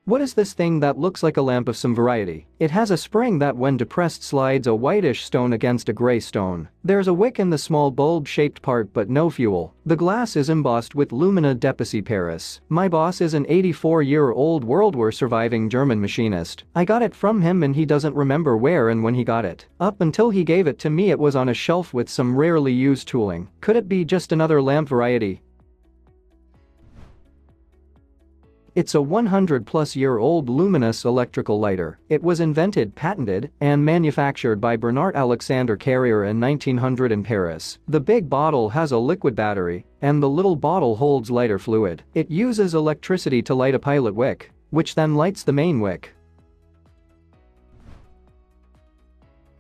What is this thing that looks like a lamp of some variety? It has a spring that when depressed slides a whitish stone against a gray stone. There's a wick in the small bulb-shaped part but no fuel. The glass is embossed with Lumina Depaci Paris. My boss is an 84-year-old World War surviving German machinist. I got it from him and he doesn't remember where and when he got it. Up until he gave it to me it was on a shelf with some rarely used tooling. Could it be just another lamp variety? It's a 100-plus-year-old luminous electrical lighter. It was invented, patented, and manufactured by Bernard Alexander Carrier in 1900 in Paris. The big bottle has a liquid battery, and the little bottle holds lighter fluid. It uses electricity to light a pilot wick, which then lights the main wick.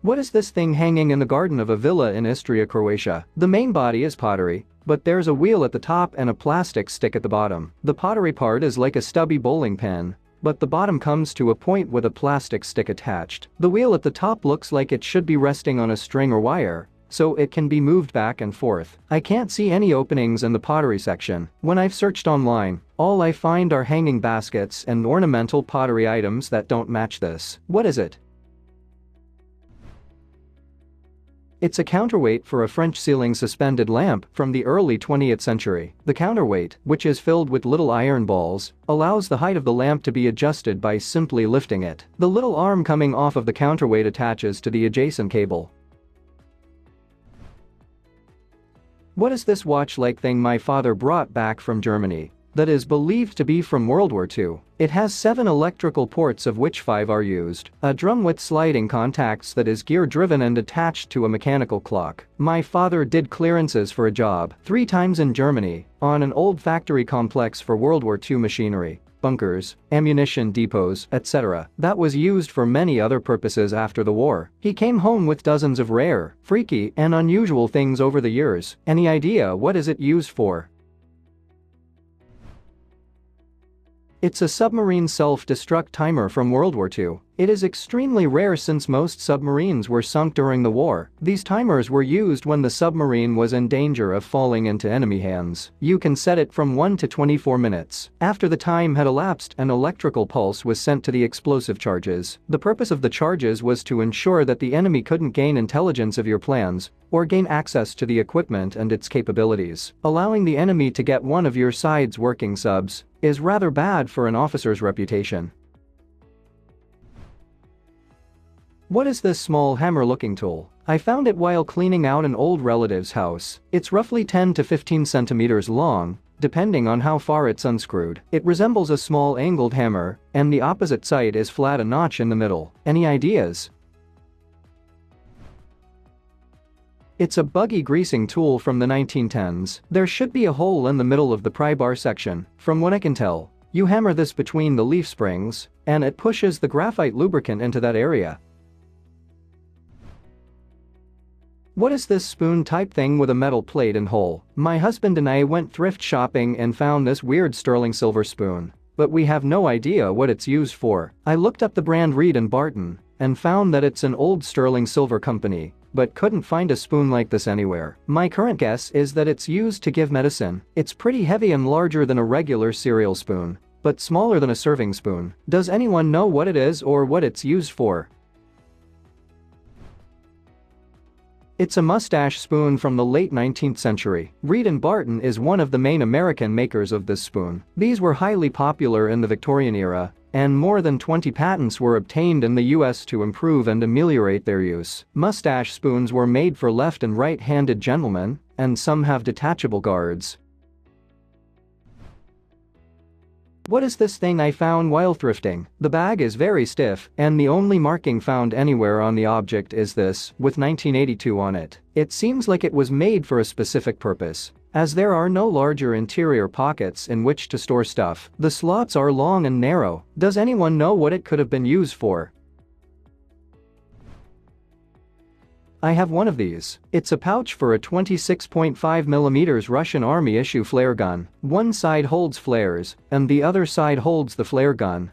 What is this thing hanging in the garden of a villa in Istria, Croatia? The main body is pottery, but there's a wheel at the top and a plastic stick at the bottom. The pottery part is like a stubby bowling pin, but the bottom comes to a point with a plastic stick attached. The wheel at the top looks like it should be resting on a string or wire, so it can be moved back and forth. I can't see any openings in the pottery section. When I've searched online, all I find are hanging baskets and ornamental pottery items that don't match this. What is it? It's a counterweight for a French ceiling suspended lamp from the early 20th century. The counterweight, which is filled with little iron balls, allows the height of the lamp to be adjusted by simply lifting it. The little arm coming off of the counterweight attaches to the adjacent cable. What is this watch-like thing my father brought back from Germany that is believed to be from World War II? It has 7 electrical ports of which 5 are used. A drum with sliding contacts that is gear-driven and attached to a mechanical clock. My father did clearances for a job 3 times in Germany on an old factory complex for World War II machinery, bunkers, ammunition depots, etc. that was used for many other purposes after the war. He came home with dozens of rare, freaky, and unusual things over the years. Any idea what is it used for? It's a submarine self-destruct timer from World War II. It is extremely rare since most submarines were sunk during the war. These timers were used when the submarine was in danger of falling into enemy hands. You can set it from 1 to 24 minutes. After the time had elapsed, an electrical pulse was sent to the explosive charges. The purpose of the charges was to ensure that the enemy couldn't gain intelligence of your plans or gain access to the equipment and its capabilities. Allowing the enemy to get one of your side's working subs is rather bad for an officer's reputation. What is this small hammer-looking tool? I found it while cleaning out an old relative's house. It's roughly 10 to 15 centimeters long, depending on how far it's unscrewed. It resembles a small angled hammer, and the opposite side is flat, a notch in the middle. Any ideas? It's a Buggy greasing tool from the 1910s. There should be a hole in the middle of the pry bar section. From what I can tell, you hammer this between the leaf springs, and it pushes the graphite lubricant into that area. What is this spoon-type thing with a metal plate and hole? My husband and I went thrift shopping and found this weird sterling silver spoon, but we have no idea what it's used for. I looked up the brand Reed & Barton and found that it's an old sterling silver company, but couldn't find a spoon like this anywhere. My current guess is that it's used to give medicine. It's pretty heavy and larger than a regular cereal spoon, but smaller than a serving spoon. Does anyone know what it is or what it's used for? It's a mustache spoon from the late 19th century. Reed & Barton is one of the main American makers of this spoon. These were highly popular in the Victorian era, and more than 20 patents were obtained in the US to improve and ameliorate their use. Mustache spoons were made for left and right-handed gentlemen, and some have detachable guards. What is this thing I found while thrifting? The bag is very stiff, and the only marking found anywhere on the object is this, with 1982 on it. It seems like it was made for a specific purpose, as there are no larger interior pockets in which to store stuff. The slots are long and narrow. Does anyone know what it could have been used for? I have one of these. It's a pouch for a 26.5mm Russian Army issue flare gun. One side holds flares, and the other side holds the flare gun.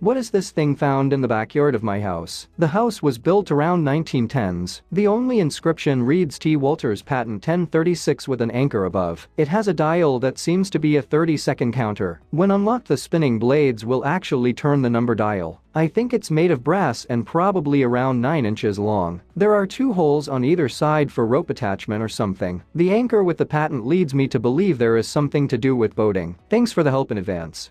What is this thing found in the backyard of my house? The house was built around 1910s. The only inscription reads T. Walters Patent 1036 with an anchor above. It has a dial that seems to be a 30-second counter. When unlocked, the spinning blades will actually turn the number dial. I think it's made of brass and probably around 9 inches long. There are 2 holes on either side for rope attachment or something. The anchor with the patent leads me to believe there is something to do with boating. Thanks for the help in advance.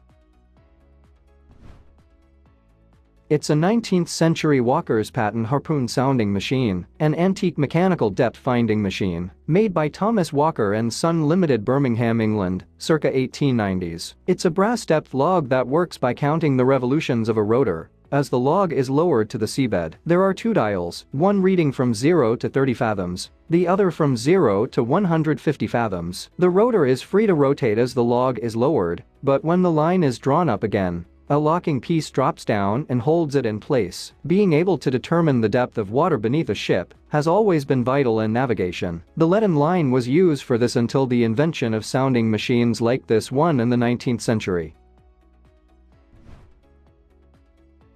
It's a 19th century Walker's patent harpoon sounding machine, an antique mechanical depth finding machine, made by Thomas Walker and Son Limited, Birmingham, England, circa 1890s. It's a brass depth log that works by counting the revolutions of a rotor as the log is lowered to the seabed. There are 2 dials, one reading from 0 to 30 fathoms, the other from 0 to 150 fathoms. The rotor is free to rotate as the log is lowered, but when the line is drawn up again, a locking piece drops down and holds it in place. Being able to determine the depth of water beneath a ship has always been vital in navigation. The leaden line was used for this until the invention of sounding machines like this one in the 19th century.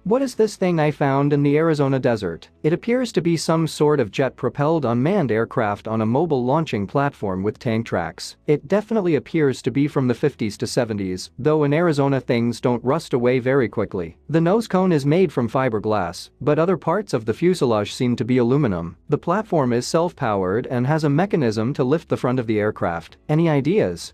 What is this thing I found in the Arizona desert? It appears to be some sort of jet-propelled unmanned aircraft on a mobile launching platform with tank tracks. It definitely appears to be from the 50s to 70s, though in Arizona things don't rust away very quickly. The nose cone is made from fiberglass, but other parts of the fuselage seem to be aluminum. The platform is self-powered and has a mechanism to lift the front of the aircraft. Any ideas?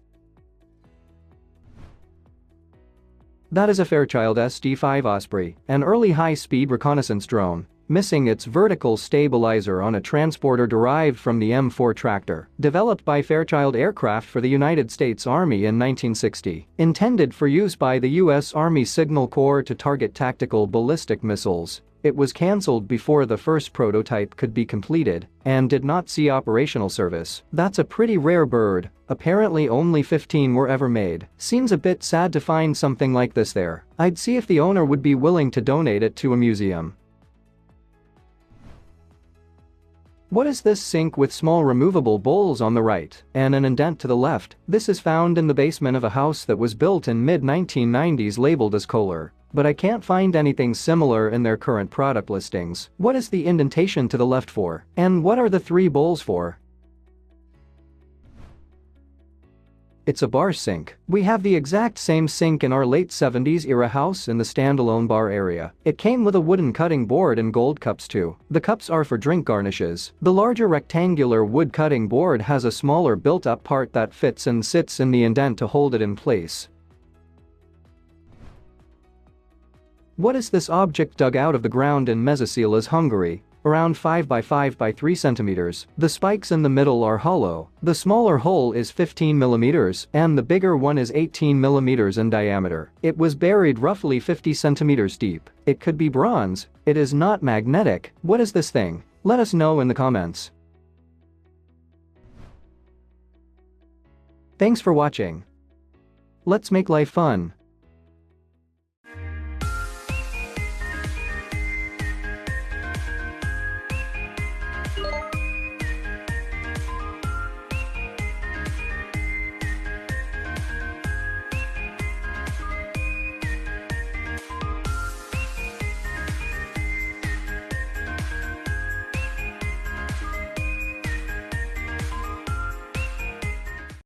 That is a Fairchild SD-5 Osprey, an early high-speed reconnaissance drone, missing its vertical stabilizer on a transporter derived from the M4 tractor, developed by Fairchild Aircraft for the United States Army in 1960. Intended for use by the U.S. Army Signal Corps to target tactical ballistic missiles, it was cancelled before the first prototype could be completed and did not see operational service. That's a pretty rare bird. Apparently only 15 were ever made. Seems a bit sad to find something like this there. I'd see if the owner would be willing to donate it to a museum. What is this sink with small removable bowls on the right and an indent to the left? This is found in the basement of a house that was built in mid-1990s labeled as Kohler, but I can't find anything similar in their current product listings. What is the indentation to the left for? And what are the 3 bowls for? It's a bar sink. We have the exact same sink in our late 70s era house in the standalone bar area. It came with a wooden cutting board and gold cups too. The cups are for drink garnishes. The larger rectangular wood cutting board has a smaller built-up part that fits and sits in the indent to hold it in place. What is this object dug out of the ground in Mezőszilas, Hungary? Around 5 by 5 by 3 centimeters. The spikes in the middle are hollow. The smaller hole is 15 millimeters and the bigger one is 18 millimeters in diameter. It was buried roughly 50 centimeters deep. It could be bronze. It is not magnetic. What is this thing? Let us know in the comments. Thanks for watching. Let's make life fun.